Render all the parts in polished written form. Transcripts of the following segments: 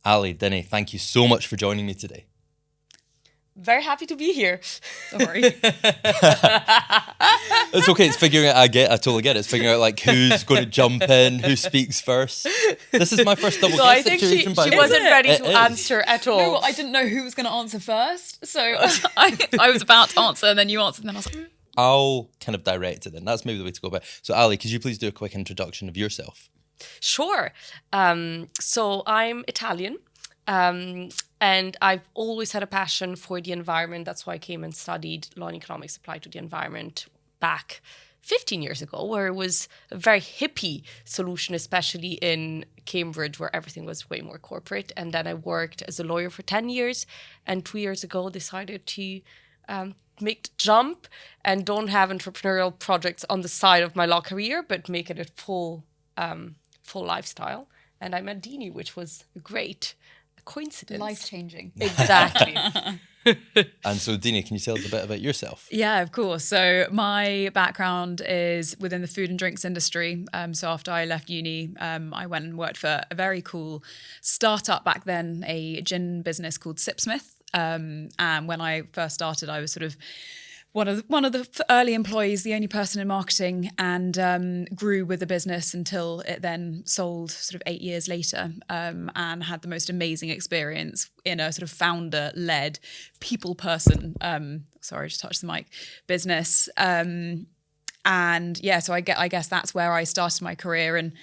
Allie, Dini, thank you so much for joining me today. Very happy to be here. Sorry. It's okay. It's figuring out. I totally get it. It's figuring out like who's going to jump in, who speaks first. This is my first double So guest I think situation. she wasn't ready It to is. answer at all. No, I didn't know who was going to answer first, so I was about to answer, and then you answered, and then I was like, I'll kind of direct it then. That's maybe the way to go about it. So, Allie, could you please do a quick introduction of yourself? Sure. So I'm Italian. And I've always had a passion for the environment. That's why I came and studied law and economics applied to the environment back 15 years ago, where it was a very hippie solution, especially in Cambridge, where everything was way more corporate. And then I worked as a lawyer for 10 years, and 2 years ago decided to make the jump and don't have entrepreneurial projects on the side of my law career, but make it a full lifestyle. And I met Dini, which was great. Coincidence. life-changing. Exactly. And so, Dini, can you tell us a bit about yourself? Yeah, of course. So my background is within the food and drinks industry. So after I left uni, I went and worked for a very cool startup back then, a gin business called Sipsmith. And when I first started, I was sort of one of the early employees, the only person in marketing, and grew with the business until it then sold sort of 8 years later, and had the most amazing experience in a sort of founder-led people person. Sorry, I just touched the mic. Business, and yeah, so I guess that's where I started my career, and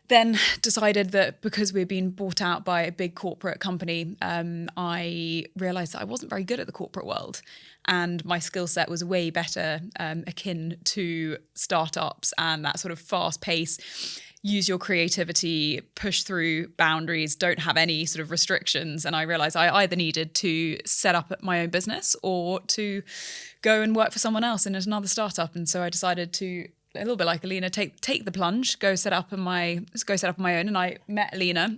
then decided that because we'd been bought out by a big corporate company, I realised that I wasn't very good at the corporate world. And my skill set was way better akin to startups and that sort of fast pace, use your creativity, push through boundaries, don't have any sort of restrictions. And I realised I either needed to set up my own business or to go and work for someone else in another startup. And so I decided to, a little bit like Alina, take the plunge, go set up on my own. And I met Alina,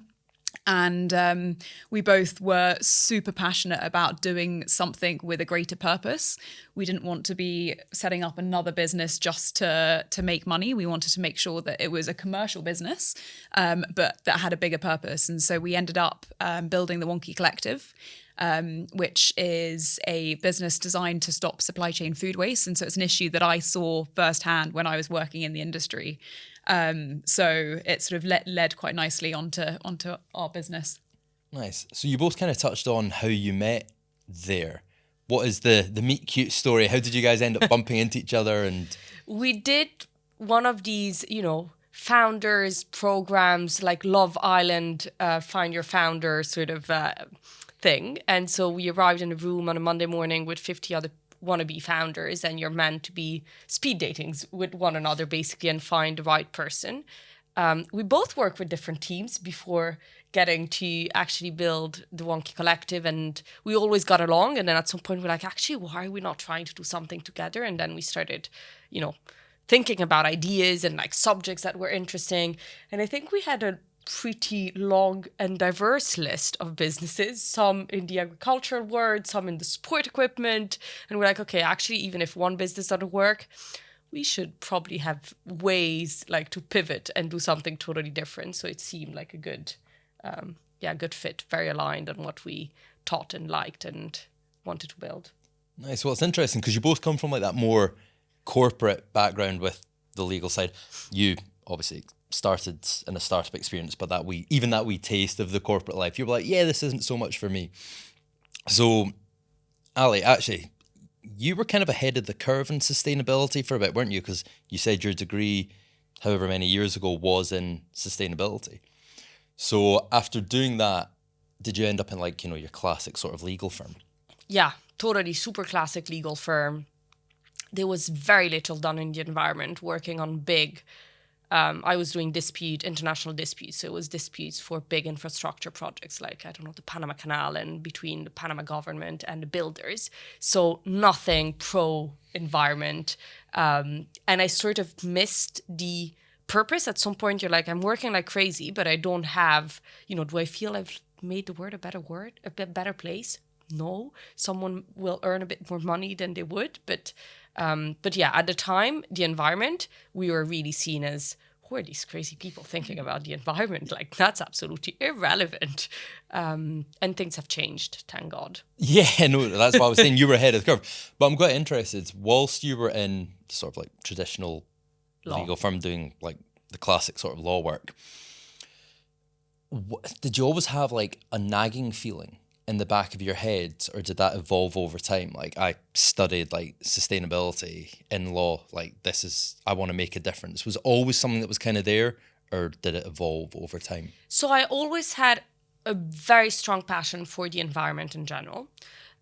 and we both were super passionate about doing something with a greater purpose. We didn't want to be setting up another business just to make money. We wanted to make sure that it was a commercial business, but that had a bigger purpose. And so we ended up building the Wonki Collective, which is a business designed to stop supply chain food waste. And so it's an issue that I saw firsthand when I was working in the industry. So it sort of led quite nicely onto our business. Nice. So you both kind of touched on how you met there. What is the meet cute story? How did you guys end up bumping into each other? And We did one of these, founders programs like Love Island, Find Your Founder sort of thing. And so we arrived in a room on a Monday morning with 50 other wannabe founders, and you're meant to be speed datings with one another basically and find the right person. We both worked with different teams before getting to actually build the Wonki Collective, and we always got along. And then at some point we're like, actually, why are we not trying to do something together? And then we started, thinking about ideas and like subjects that were interesting. And I think we had a pretty long and diverse list of businesses, some in the agricultural world, some in the sport equipment. And we're like, okay, actually, even if one business doesn't work, we should probably have ways like to pivot and do something totally different. So it seemed like a good fit, very aligned on what we taught and liked and wanted to build. nice. Well, it's interesting because you both come from like that more corporate background with the legal side. You obviously started in a startup experience, but that wee taste of the corporate life, you were like, yeah, this isn't so much for me. So, Allie, actually, you were kind of ahead of the curve in sustainability for a bit, weren't you? Because you said your degree, however many years ago, was in sustainability. So after doing that, did you end up in like, your classic sort of legal firm? Yeah, totally super classic legal firm. There was very little done in the environment, working on big I was doing international disputes. So it was disputes for big infrastructure projects like, the Panama Canal and between the Panama government and the builders. So nothing pro-environment. And I sort of missed the purpose. At some point, you're like, I'm working like crazy, but I don't have, do I feel I've made the world a bit better place? No. Someone will earn a bit more money than they would, but yeah, at the time, the environment, we were really seen as who are these crazy people thinking about the environment? Like, that's absolutely irrelevant. And things have changed, thank God. Yeah, no, that's why I was saying you were ahead of the curve. But I'm quite interested, whilst you were in sort of like traditional legal firm doing like the classic sort of law work, did you always have like a nagging feeling in the back of your head, or did that evolve over time? Like, I studied like sustainability in law, like I want to make a difference. Was it always something that was kind of there, or did it evolve over time? So I always had a very strong passion for the environment in general.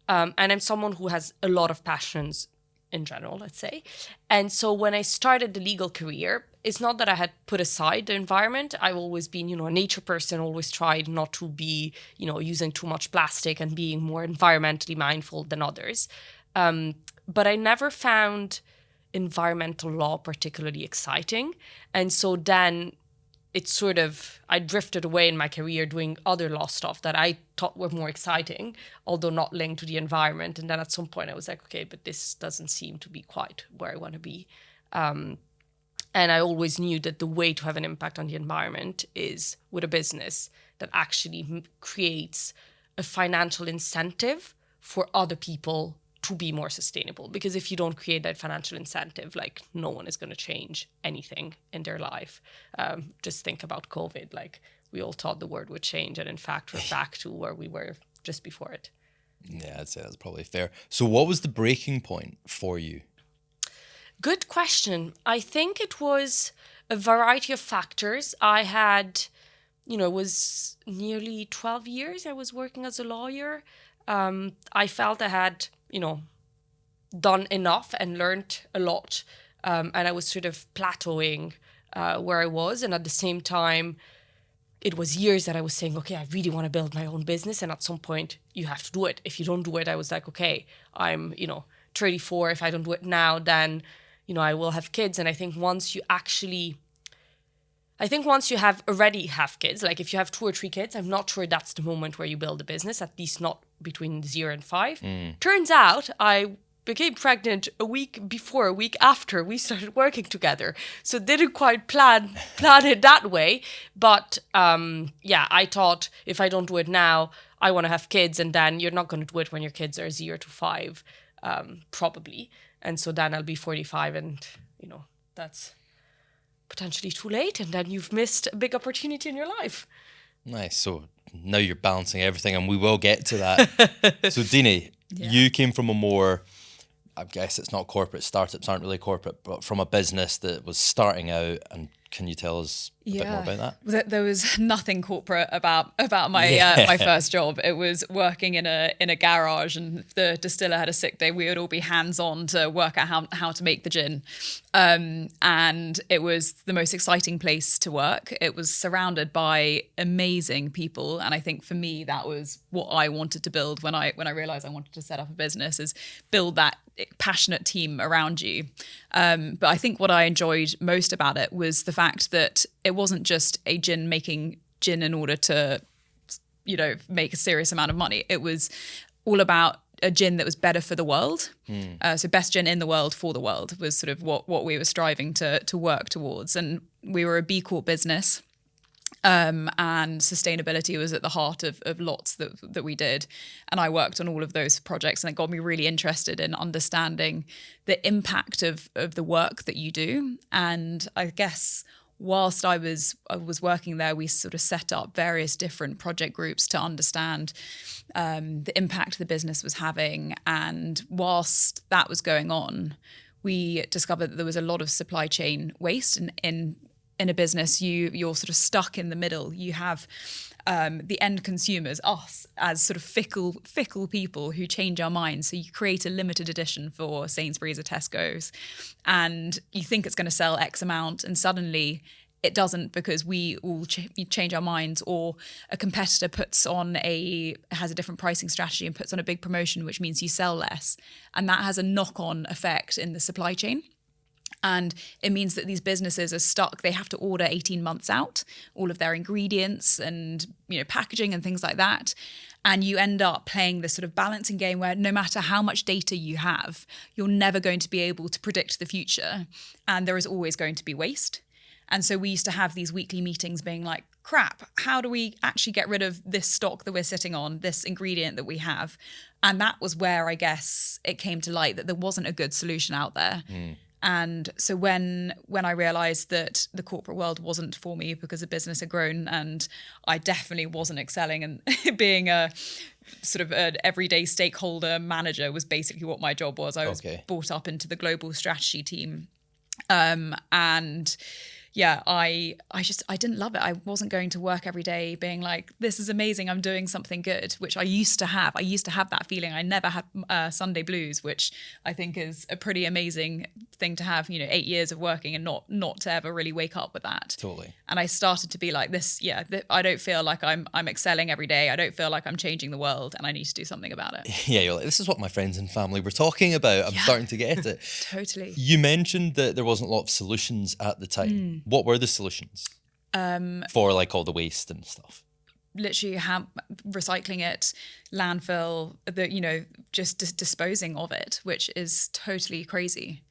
And I'm someone who has a lot of passions in general, let's say. And so when I started the legal career, it's not that I had put aside the environment. I've always been, a nature person, always tried not to be, using too much plastic and being more environmentally mindful than others. But I never found environmental law particularly exciting. And so then I drifted away in my career doing other law stuff that I thought were more exciting, although not linked to the environment. And then at some point I was like, okay, but this doesn't seem to be quite where I want to be. And I always knew that the way to have an impact on the environment is with a business that actually creates a financial incentive for other people to be more sustainable. Because if you don't create that financial incentive, like, no one is going to change anything in their life. Just think about COVID. Like, we all thought the world would change, and in fact, we're back to where we were just before it. Yeah, I'd say that's probably fair. So what was the breaking point for you? Good question. I think it was a variety of factors. I had, it was nearly 12 years I was working as a lawyer. I felt I had, done enough and learned a lot. And I was sort of plateauing where I was. And at the same time, it was years that I was saying, okay, I really want to build my own business. And at some point, you have to do it. If you don't do it, I was like, okay, I'm, 34. If I don't do it now, then, I will have kids. And I think once you already have kids, like if you have 2 or 3 kids, I'm not sure that's the moment where you build a business, at least not between 0 and 5. Turns out I became pregnant a week after we started working together. So didn't quite plan it that way. But I thought if I don't do it now, I want to have kids, and then you're not going to do it when your kids are 0 to 5, probably. And so then I'll be 45 and, that's potentially too late. And then you've missed a big opportunity in your life. Nice. So now you're balancing everything, and we will get to that. So Dini, you came from a more, I guess it's not corporate, startups aren't really corporate, but from a business that was starting out. And can you tell us a bit more about that? There was nothing corporate about my my first job. It was working in a garage, and if the distiller had a sick day, we would all be hands on to work out how to make the gin. And it was the most exciting place to work. It was surrounded by amazing people, and I think for me that was what I wanted to build when I realized I wanted to set up a business, is build that passionate team around you. But I think what I enjoyed most about it was the fact that it wasn't just a gin making gin in order to, make a serious amount of money. It was all about a gin that was better for the world. So best gin in the world for the world was sort of what we were striving to work towards. And we were a B Corp business. And sustainability was at the heart of lots that we did. And I worked on all of those projects, and it got me really interested in understanding the impact of the work that you do. And I guess whilst I was working there, we sort of set up various different project groups to understand the impact the business was having. And whilst that was going on, we discovered that there was a lot of supply chain waste in a business. You're sort of stuck in the middle. You have the end consumers, us, as sort of fickle people who change our minds. So you create a limited edition for Sainsbury's or Tesco's, and you think it's going to sell X amount, and suddenly it doesn't, because we all change our minds, or a competitor has a different pricing strategy and puts on a big promotion, which means you sell less, and that has a knock-on effect in the supply chain. And it means that these businesses are stuck. They have to order 18 months out, all of their ingredients and packaging and things like that. And you end up playing this sort of balancing game where no matter how much data you have, you're never going to be able to predict the future. And there is always going to be waste. And so we used to have these weekly meetings being like, crap, how do we actually get rid of this stock that we're sitting on, this ingredient that we have? And that was where I guess it came to light that there wasn't a good solution out there. And so when I realized that the corporate world wasn't for me because the business had grown and I definitely wasn't excelling, and being a sort of an everyday stakeholder manager was basically what my job was. I was brought up into the global strategy team. And yeah, I didn't love it. I wasn't going to work every day being like, this is amazing, I'm doing something good, which I used to have. I used to have that feeling. I never had Sunday blues, which I think is a pretty amazing thing to have, 8 years of working and not to ever really wake up with that. Totally. And I started to be like this, I don't feel like I'm excelling every day. I don't feel like I'm changing the world, and I need to do something about it. Yeah, you're like, this is what my friends and family were talking about. I'm starting to get it. Totally. You mentioned that there wasn't a lot of solutions at the time. What were the solutions for like all the waste and stuff? Literally recycling it, landfill, just disposing of it, which is totally crazy.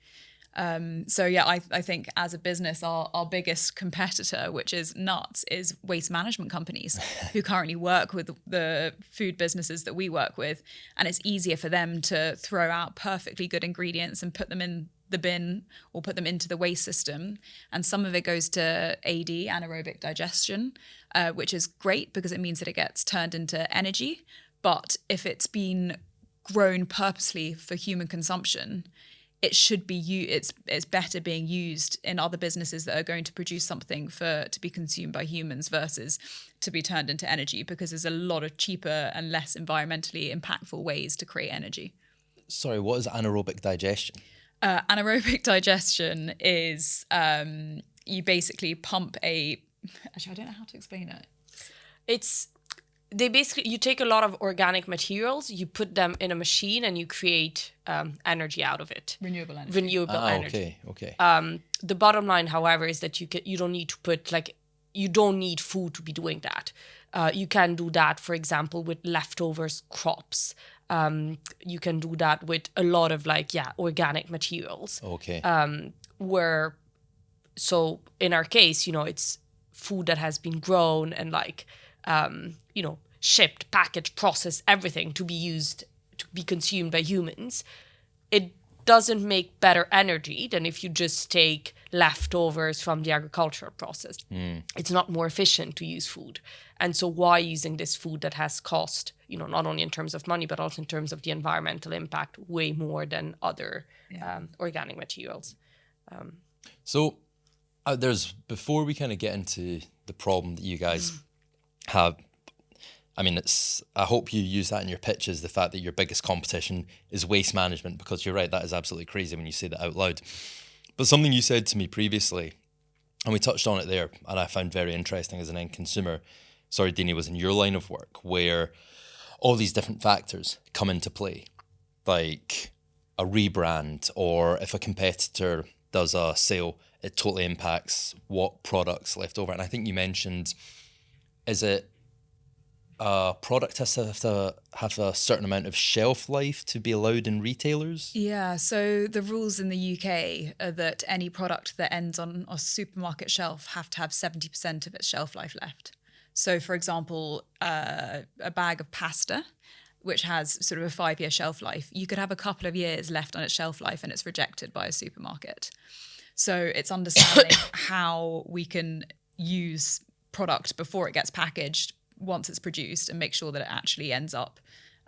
So yeah, I think as a business, our biggest competitor, which is nuts, is waste management companies who currently work with the food businesses that we work with. And it's easier for them to throw out perfectly good ingredients and put them in the bin or put them into the waste system. And some of it goes to AD, anaerobic digestion, which is great because it means that it gets turned into energy. But if it's been grown purposely for human consumption, it should be it's better being used in other businesses that are going to produce something to be consumed by humans versus to be turned into energy, because there's a lot of cheaper and less environmentally impactful ways to create energy. Sorry, what is anaerobic digestion? Anaerobic digestion is you basically pump actually, I don't know how to explain it. You take a lot of organic materials, you put them in a machine, and you create energy out of it. Renewable energy. Renewable energy. Okay. The bottom line, however, is that you don't need to you don't need food to be doing that. You can do that, for example, with leftovers crops. You can do that with a lot of organic materials. Okay. So in our case, it's food that has been grown and shipped, packaged, processed, everything to be consumed by humans. It doesn't make better energy than if you just take leftovers from the agricultural process. It's not more efficient to use food. And so why using this food that has cost, not only in terms of money, but also in terms of the environmental impact, way more than other organic materials. So before we kind of get into the problem that you guys have, I hope you use that in your pitches, the fact that your biggest competition is waste management, because you're right, that is absolutely crazy when you say that out loud. But something you said to me previously, and we touched on it there, and I found very interesting as an end consumer, Dini, was in your line of work, where all these different factors come into play, like a rebrand, or if a competitor does a sale, it totally impacts what products left over. And I think you mentioned, is it a product has to have a certain amount of shelf life to be allowed in retailers? Yeah, so the rules in the UK are that any product that ends on a supermarket shelf have to have 70% of its shelf life left. So, for example, a bag of pasta, which has sort of a 5-year shelf life, you could have a couple of years left on its shelf life and it's rejected by a supermarket. So it's understanding how we can use product before it gets packaged once it's produced and make sure that it actually ends up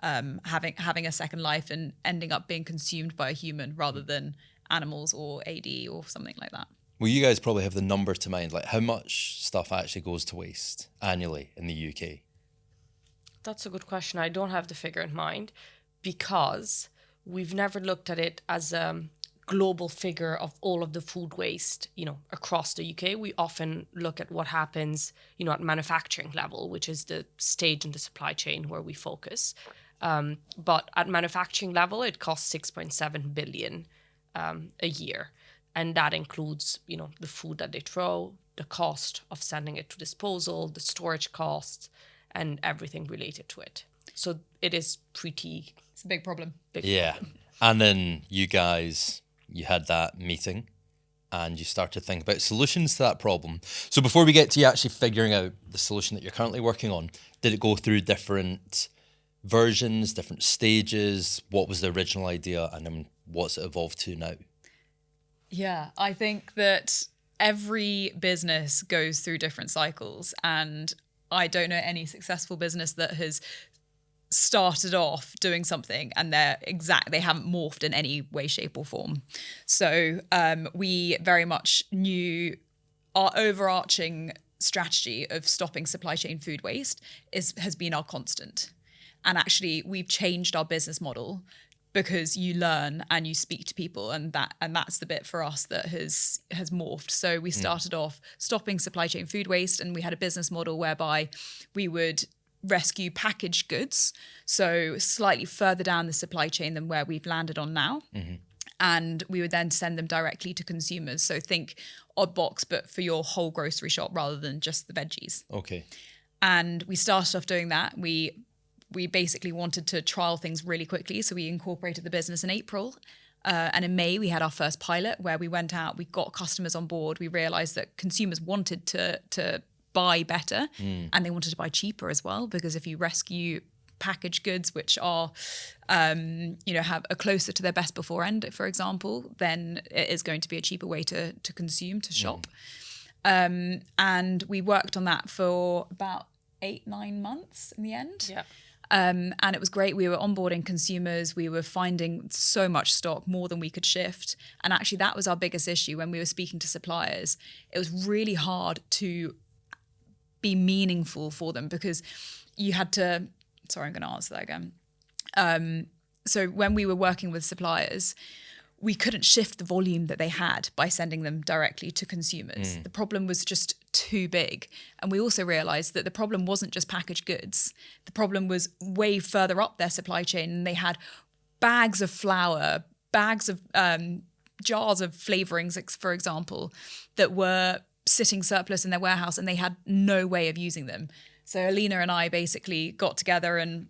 having a second life and ending up being consumed by a human rather than animals or AD or something like that. Well, you guys probably have the number to mind, like how much stuff actually goes to waste annually in the UK? That's a good question. I don't have the figure in mind because we've never looked at it as a global figure of all of the food waste, across the UK. We often look at what happens, at manufacturing level, which is the stage in the supply chain where we focus. But at manufacturing level, it costs 6.7 billion a year. And that includes, the food that they throw, the cost of sending it to disposal, the storage costs, and everything related to it. So it is it's a big problem. Yeah. And then you had that meeting and you start to think about solutions to that problem. So before we get to you actually figuring out the solution that you're currently working on, did it go through different versions, different stages? What was the original idea, and then what's it evolved to now? Yeah, I think that every business goes through different cycles, and I don't know any successful business that has started off doing something and they haven't morphed in any way, shape or form. So we very much knew our overarching strategy of stopping supply chain food waste has been our constant. And actually we've changed our business model because you learn and you speak to people, and that's the bit for us that has morphed. So we started off stopping supply chain food waste, and we had a business model whereby we would rescue packaged goods, so slightly further down the supply chain than where we've landed on now. And we would then send them directly to consumers. So think odd box, but for your whole grocery shop rather than just the veggies. Okay. And we started off doing that. We basically wanted to trial things really quickly, so we incorporated the business in April. And in May, we had our first pilot where we went out, we got customers on board. We realized that consumers wanted to buy better, and they wanted to buy cheaper as well, because if you rescue packaged goods which are are closer to their best before end, for example, then it is going to be a cheaper way to consume, to shop. And we worked on that for about 8-9 months in the end. Yeah. And it was great. We were onboarding consumers. We were finding so much stock, more than we could shift. And actually that was our biggest issue when we were speaking to suppliers. It was really hard to be meaningful for them, because you had to, sorry, I'm going to answer that again. So when we were working with suppliers, we couldn't shift the volume that they had by sending them directly to consumers. The problem was just too big. And we also realized that the problem wasn't just packaged goods. The problem was way further up their supply chain. And they had bags of flour, bags of jars of flavorings, for example, that were sitting surplus in their warehouse, and they had no way of using them. So Alina and I basically got together and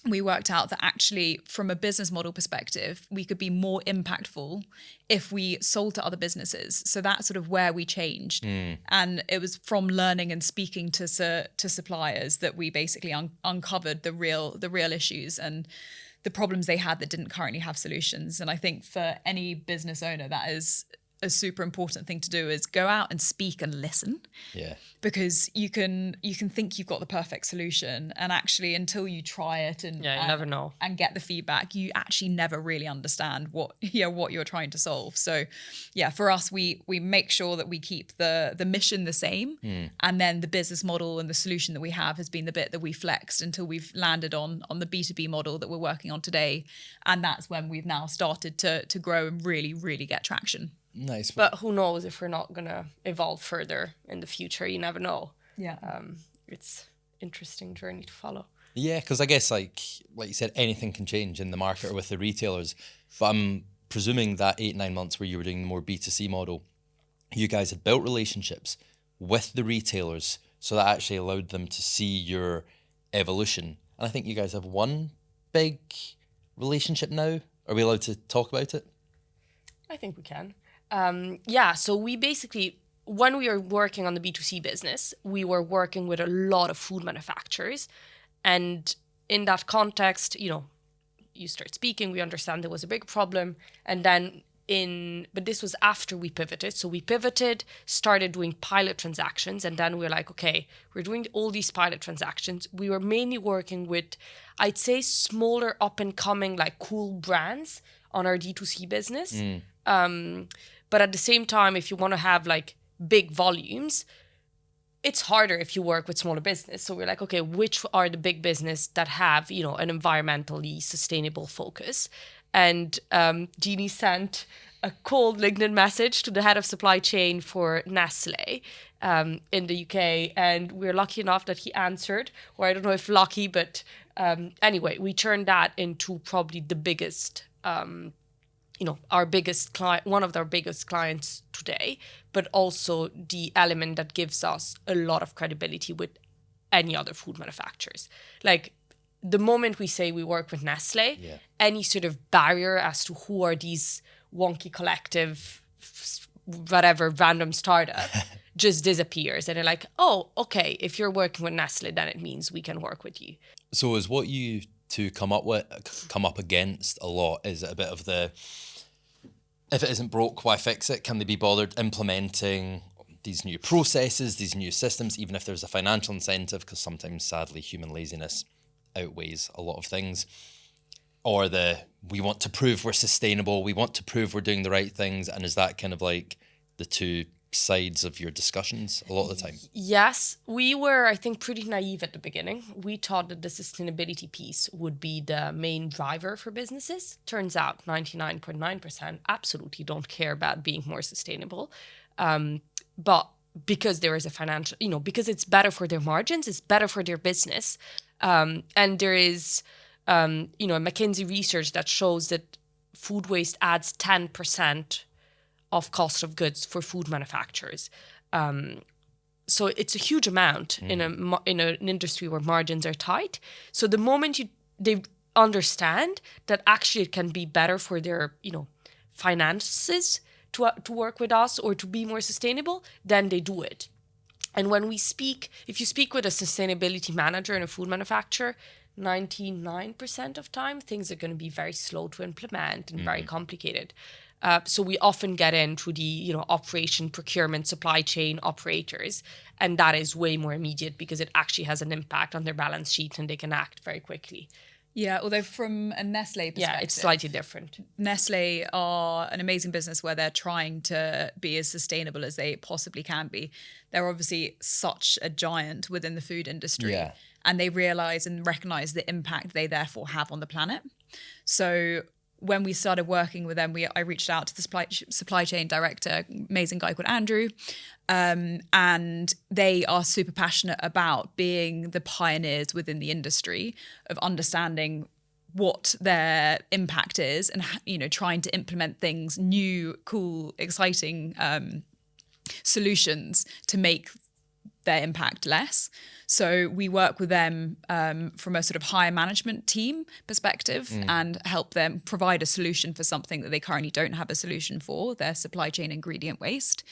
we worked out that actually from a business model perspective, we could be more impactful if we sold to other businesses. So that's sort of where we changed. And it was from learning and speaking to suppliers that we basically uncovered the real issues and the problems they had that didn't currently have solutions. And I think for any business owner, that is a super important thing to do, is go out and speak and listen. Yeah. Because you can think you've got the perfect solution, and actually until you try it and you never know, and get the feedback, you actually never really understand what you're trying to solve. So yeah, for us, we make sure that we keep the mission the same, and then the business model and the solution that we have has been the bit that we flexed until we've landed on the B2B model that we're working on today, and that's when we've now started to grow and really, really get traction. Nice. But who knows if we're not going to evolve further in the future? You never know. Yeah. It's interesting journey to follow. Yeah, because I guess like you said, anything can change in the market or with the retailers. But I'm presuming that 8-9 months where you were doing the more B2C model, you guys had built relationships with the retailers, so that actually allowed them to see your evolution. And I think you guys have one big relationship now. Are we allowed to talk about it? I think we can. So we basically, when we were working on the B2C business, we were working with a lot of food manufacturers. And in that context, you start speaking, we understand there was a big problem. And then but this was after we pivoted. So we pivoted, started doing pilot transactions. And then we were like, okay, we're doing all these pilot transactions. We were mainly working with, I'd say, smaller up and coming, like cool brands on our D2C business. But at the same time, if you want to have like big volumes, it's harder if you work with smaller business. So we're like, okay, which are the big business that have, an environmentally sustainable focus? And Dini sent a cold LinkedIn message to the head of supply chain for Nestle in the UK. And we're lucky enough that he answered, or I don't know if lucky, but anyway, we turned that into probably the biggest our biggest client, one of our biggest clients today, but also the element that gives us a lot of credibility with any other food manufacturers. Like the moment we say we work with Nestle, any sort of barrier as to who are these Wonki Collective whatever random startup just disappears. And they're like, oh, okay, if you're working with Nestle, then it means we can work with you. So is what you two come up against a lot, is it a bit of the, if it isn't broke, why fix it? Can they be bothered implementing these new processes, these new systems, even if there's a financial incentive? Because sometimes, sadly, human laziness outweighs a lot of things. Or we want to prove we're sustainable, we want to prove we're doing the right things. And is that kind of like the two sides of your discussions a lot of the time? Yes, we were, I think, pretty naive at the beginning. We thought that the sustainability piece would be the main driver for businesses. Turns out 99.9% absolutely don't care about being more sustainable. But because there is a financial, because it's better for their margins, it's better for their business. And there is, a McKinsey research that shows that food waste adds 10% of cost of goods for food manufacturers. So it's a huge amount in an industry where margins are tight. So the moment they understand that actually it can be better for their, finances to work with us or to be more sustainable, then they do it. And when if you speak with a sustainability manager in a food manufacturer, 99% of time, things are going to be very slow to implement and very complicated. So we often get in through the, operation, procurement, supply chain operators, and that is way more immediate because it actually has an impact on their balance sheet and they can act very quickly. Yeah, although from a Nestle perspective... Yeah, it's slightly different. Nestle are an amazing business where they're trying to be as sustainable as they possibly can be. They're obviously such a giant within the food industry. Yeah. And they realise and recognise the impact they therefore have on the planet. So when we started working with them, I reached out to the supply chain director, amazing guy called Andrew, and they are super passionate about being the pioneers within the industry of understanding what their impact is and, trying to implement things, new, cool, exciting solutions to make their impact less. So we work with them from a sort of higher management team perspective and help them provide a solution for something that they currently don't have a solution for, their supply chain ingredient waste.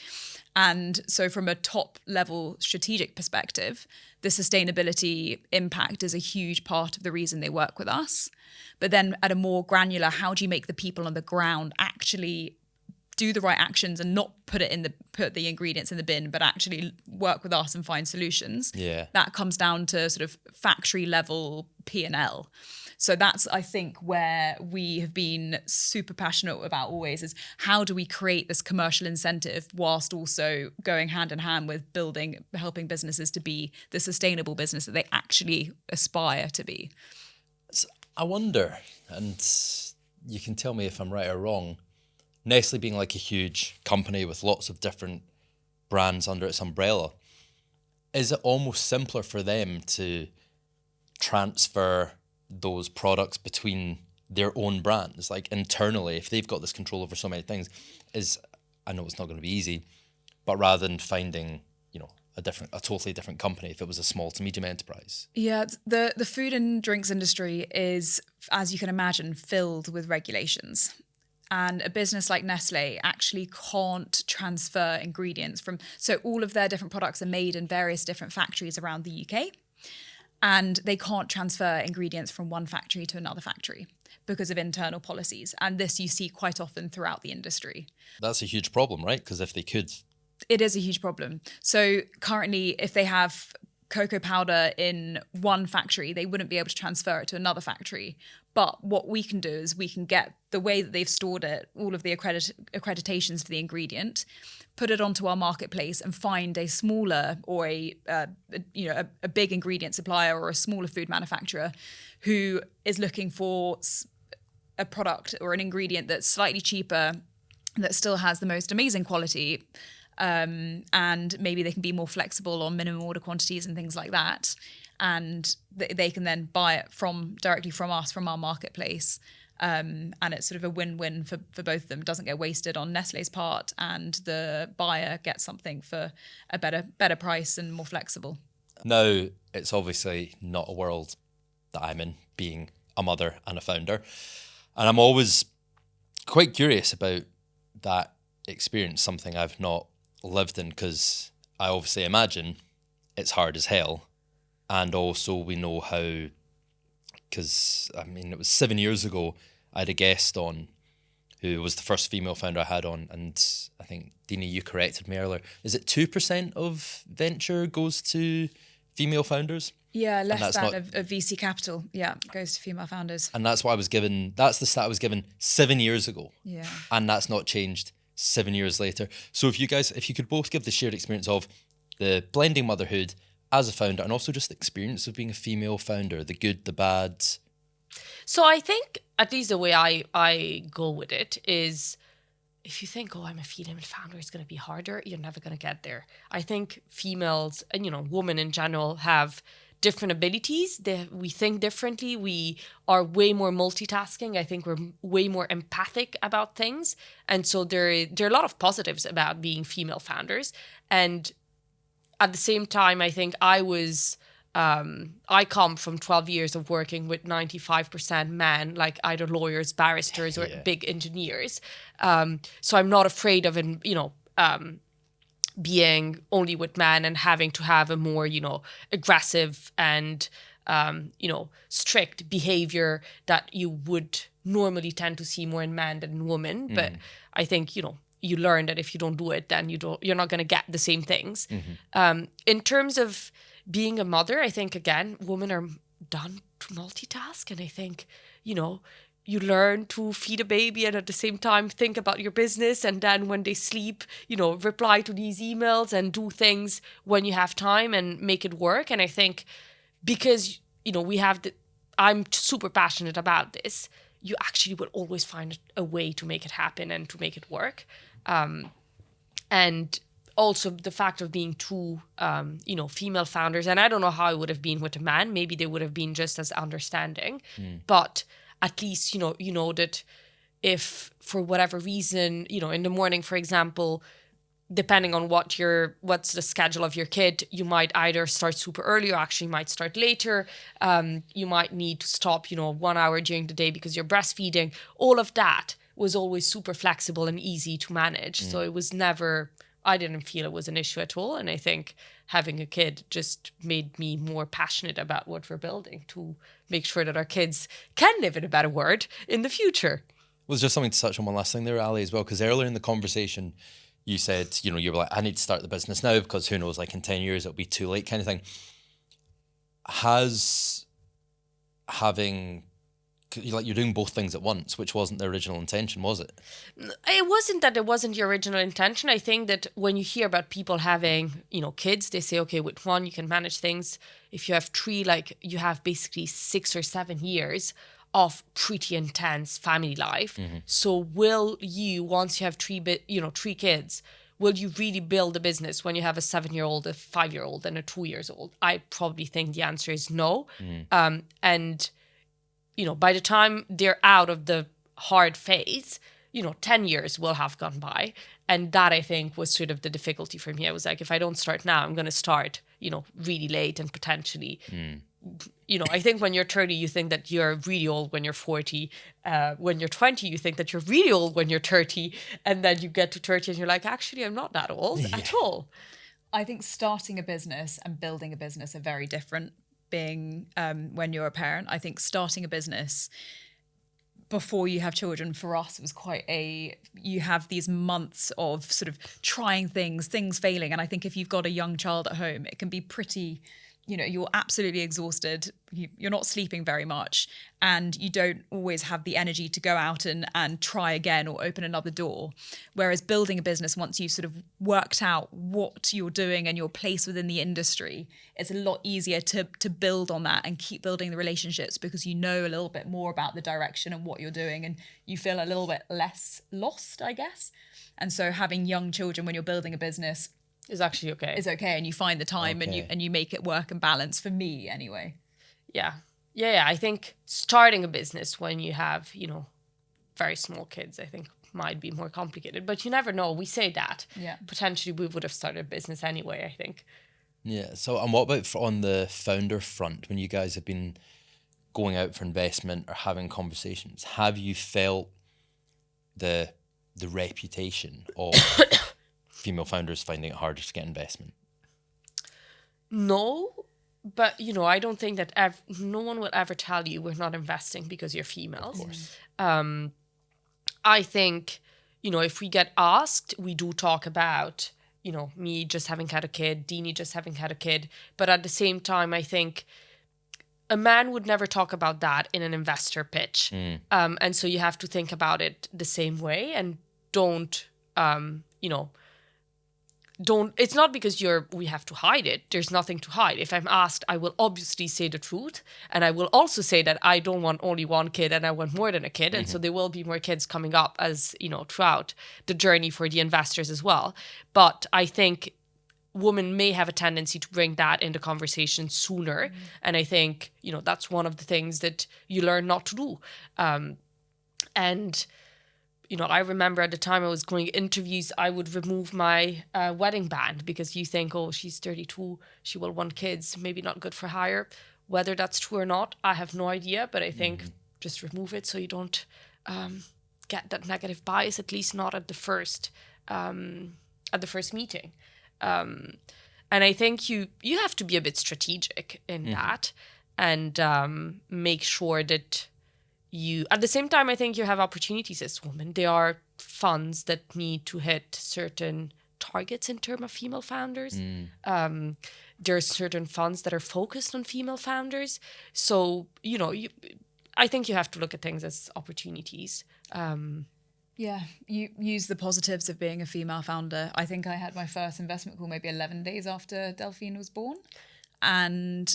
And so from a top level strategic perspective, the sustainability impact is a huge part of the reason they work with us. But then at a more granular, how do you make the people on the ground actually do the right actions and not put the ingredients in the bin, but actually work with us and find solutions? Yeah. That comes down to sort of factory level P&L. So that's, I think, where we have been super passionate about always, is how do we create this commercial incentive whilst also going hand in hand with helping businesses to be the sustainable business that they actually aspire to be. So I wonder, and you can tell me if I'm right or wrong, Nestle being like a huge company with lots of different brands under its umbrella, is it almost simpler for them to transfer those products between their own brands, like internally, if they've got this control over so many things? I know it's not going to be easy, but rather than finding, a totally different company if it was a small to medium enterprise? Yeah, the food and drinks industry is, as you can imagine, filled with regulations. And a business like Nestle actually can't transfer ingredients so all of their different products are made in various different factories around the UK. And they can't transfer ingredients from one factory to another factory because of internal policies. And this you see quite often throughout the industry. That's a huge problem, right? Because if they could... It is a huge problem. So currently, if they have cocoa powder in one factory, they wouldn't be able to transfer it to another factory. But what we can do is we can get the way that they've stored it, all of the accreditations for the ingredient, put it onto our marketplace and find a smaller or a big ingredient supplier or a smaller food manufacturer who is looking for a product or an ingredient that's slightly cheaper, that still has the most amazing quality, and maybe they can be more flexible on minimum order quantities and things like that. And they can then buy it directly from us, from our marketplace. And it's sort of a win-win for both of them. It doesn't get wasted on Nestle's part, and the buyer gets something for a better price and more flexible. Now, it's obviously not a world that I'm in, being a mother and a founder. And I'm always quite curious about that experience something I've not lived in, because I obviously imagine it's hard as hell. And also we know how, because I mean, it was 7 years ago, I had a guest on who was the first female founder I had on, and I think, Dini, you corrected me earlier. Is it 2% of venture goes to female founders? Yeah, less than of VC capital. Yeah, goes to female founders. And that's what I was given. That's the stat I was given 7 years ago. Yeah. And that's not changed 7 years later. So if you could both give the shared experience of the blending motherhood as a founder, and also just the experience of being a female founder, the good, the bad. So I think, at least the way I go with it is, if you think, oh, I'm a female founder, it's going to be harder, you're never going to get there. I think females and, women in general have different abilities. We think differently. We are way more multitasking. I think we're way more empathic about things. And so there are a lot of positives about being female founders. And at the same time, I think I come from 12 years of working with 95% men, like either lawyers, barristers, or big engineers. So I'm not afraid of, being only with men and having to have a more, aggressive and, strict behavior that you would normally tend to see more in men than in women. But I think, you learn that if you don't do it, then you're not going to get the same things. In terms of being a mother, I think, again, women are done to multitask. And I think, you learn to feed a baby and at the same time think about your business. And then when they sleep, reply to these emails and do things when you have time and make it work. And I think because, I'm super passionate about this, you actually will always find a way to make it happen and to make it work. And also the fact of being two, female founders, and I don't know how it would have been with a man. Maybe they would have been just as understanding, but at least, you know that if for whatever reason, in the morning, for example, depending on what's the schedule of your kid, you might either start super early or actually might start later. You might need to stop, 1 hour during the day because you're breastfeeding. All of that was always super flexible and easy to manage. So it was never, I didn't feel it was an issue at all. And I think having a kid just made me more passionate about what we're building to make sure that our kids can live, in a better word, in the future. Was there something to touch on one last thing there, Ali, as well? Because earlier in the conversation, you said, you were like, I need to start the business now because who knows, like in 10 years, it'll be too late kind of thing. Has having, you're doing both things at once, which wasn't the original intention, was it? It wasn't that it wasn't your original intention. I think that when you hear about people having, kids, they say, okay, with one, you can manage things. If you have three, like you have basically 6 or 7 years of pretty intense family life. So will you, once you have three kids, will you really build a business when you have a 7-year-old, a 5-year-old, and a 2-year-old? I probably think the answer is no. And by the time they're out of the hard phase, 10 years will have gone by. And that, I think, was sort of the difficulty for me. I was like, if I don't start now, I'm going to start, really late and potentially, I think when you're 30, you think that you're really old when you're 40. When you're 20, you think that you're really old when you're 30. And then you get to 30 and you're like, actually, I'm not that old at all. I think starting a business and building a business are very different. Being when you're a parent, I think starting a business before you have children for us was you have these months of sort of trying things failing. And I think if you've got a young child at home, it can be pretty, you're absolutely exhausted. You're not sleeping very much and you don't always have the energy to go out and try again or open another door. Whereas building a business, once you've sort of worked out what you're doing and your place within the industry, it's a lot easier to build on that and keep building the relationships because you know a little bit more about the direction and what you're doing and you feel a little bit less lost, I guess. And so having young children when you're building a business is actually okay. It's okay, and you find the time and you make it work and balance, for me anyway. Yeah. I think starting a business when you have, very small kids, I think might be more complicated, but you never know. We say that. Yeah. Potentially we would have started a business anyway, I think. Yeah. So, and what about on the founder front, when you guys have been going out for investment or having conversations, have you felt the the reputation of female founders finding it harder to get investment? No, but I don't think that no one will ever tell you we're not investing because you're females. Of course. I think, if we get asked, we do talk about, me just having had a kid, Dini just having had a kid. But at the same time, I think a man would never talk about that in an investor pitch. And so you have to think about it the same way, and don't, it's not because we have to hide it. There's nothing to hide. If I'm asked, I will obviously say the truth. And I will also say that I don't want only one kid and I want more than a kid. And so there will be more kids coming up as, throughout the journey for the investors as well. But I think women may have a tendency to bring that into conversation sooner. And I think, that's one of the things that you learn not to do. I remember at the time I was going interviews, I would remove my wedding band because you think, oh, she's 32, she will want kids, maybe not good for hire. Whether that's true or not, I have no idea. But I think just remove it so you don't get that negative bias, at least not at the first meeting. And I think you have to be a bit strategic in that and make sure that at the same time, I think you have opportunities as women. There are funds that need to hit certain targets in terms of female founders. There are certain funds that are focused on female founders. So, I think you have to look at things as opportunities. Yeah, you use the positives of being a female founder. I think I had my first investment call maybe 11 days after Delphine was born. And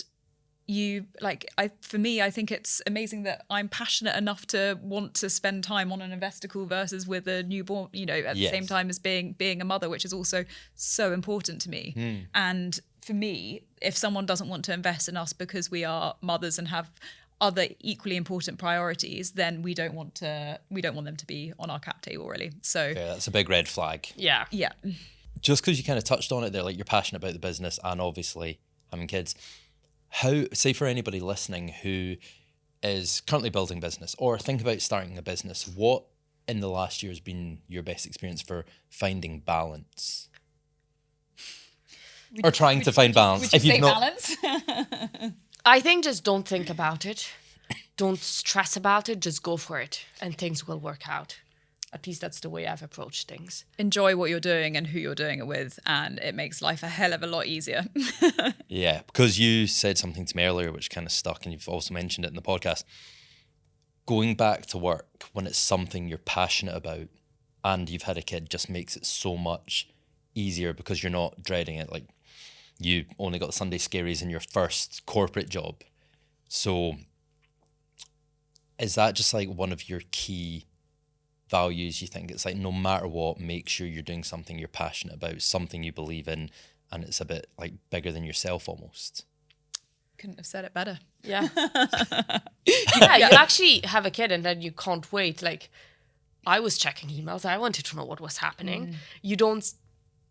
for me, I think it's amazing that I'm passionate enough to want to spend time on an investor call versus with a newborn, at the same time as being a mother, which is also so important to me. And for me, if someone doesn't want to invest in us because we are mothers and have other equally important priorities, then we don't want them to be on our cap table, really. So that's a big red flag. Yeah. Just because you kind of touched on it there, like you're passionate about the business and obviously having kids. How, say for anybody listening who is currently building business or think about starting a business, what in the last year has been your best experience for finding balance? Or trying to find balance. Would you say balance? I think just don't think about it. Don't stress about it. Just go for it and things will work out. At least that's the way I've approached things. Enjoy what you're doing and who you're doing it with, and it makes life a hell of a lot easier. Yeah, because you said something to me earlier which kind of stuck, and you've also mentioned it in the podcast. Going back to work when it's something you're passionate about and you've had a kid just makes it so much easier because you're not dreading it. Like, you only got Sunday scaries in your first corporate job. So is that just like one of your key values? You think it's like no matter what, make sure you're doing something you're passionate about, something you believe in, and it's a bit like bigger than yourself almost? Couldn't have said it better. Yeah. You actually have a kid and then you can't wait. Like, I was checking emails. I wanted to know what was happening. You don't,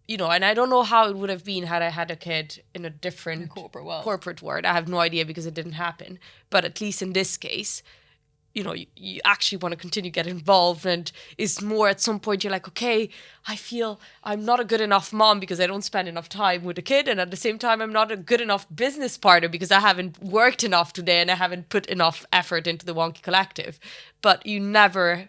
and I don't know how it would have been had I had a kid in a different corporate world. I have no idea because it didn't happen. But at least in this case, you actually want to continue to get involved, and it's more at some point you're like, okay, I feel I'm not a good enough mom because I don't spend enough time with the kid, and at the same time I'm not a good enough business partner because I haven't worked enough today and I haven't put enough effort into the Wonky Collective. But you never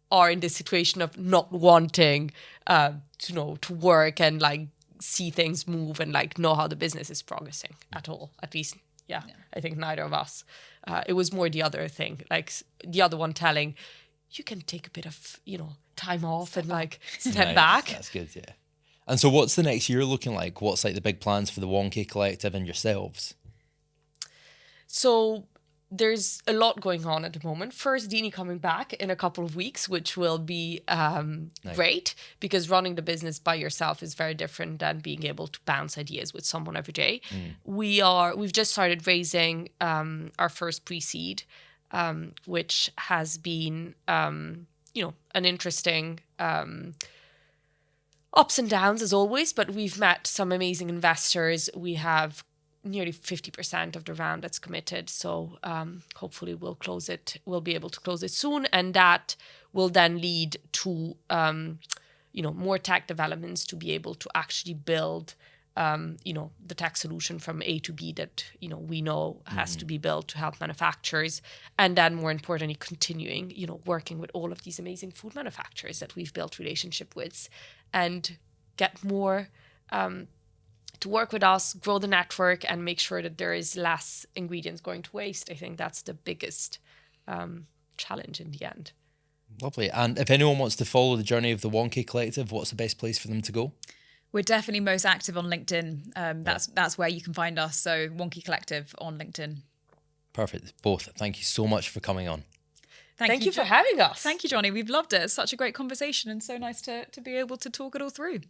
are in this situation of not wanting to work and like see things move and like know how the business is progressing at all. At least I think neither of us. It was more the other thing, like the other one telling, you can take a bit of, time off and like step back. That's good, yeah. And so what's the next year looking like? What's like the big plans for the Wonki Collective and yourselves? So there's a lot going on at the moment. First, Dini coming back in a couple of weeks, which will be great, because running the business by yourself is very different than being able to bounce ideas with someone every day. We've just started raising our first pre-seed, which has been an interesting ups and downs as always, but we've met some amazing investors. We have nearly 50% of the round that's committed. So hopefully we'll be able to close it soon. And that will then lead to, more tech developments to be able to actually build, the tech solution from A to B that, we know has to be built to help manufacturers. And then more importantly, continuing, working with all of these amazing food manufacturers that we've built relationship with and get more to work with us, grow the network, and make sure that there is less ingredients going to waste. I think that's the biggest challenge in the end. Lovely. And if anyone wants to follow the journey of the Wonki Collective, what's the best place for them to go? We're definitely most active on LinkedIn. That's where you can find us. So Wonki Collective on LinkedIn. Perfect. Both. Thank you so much for coming on. Thank you for having us. Thank you, Johnny. We've loved it. It's such a great conversation and so nice to be able to talk it all through.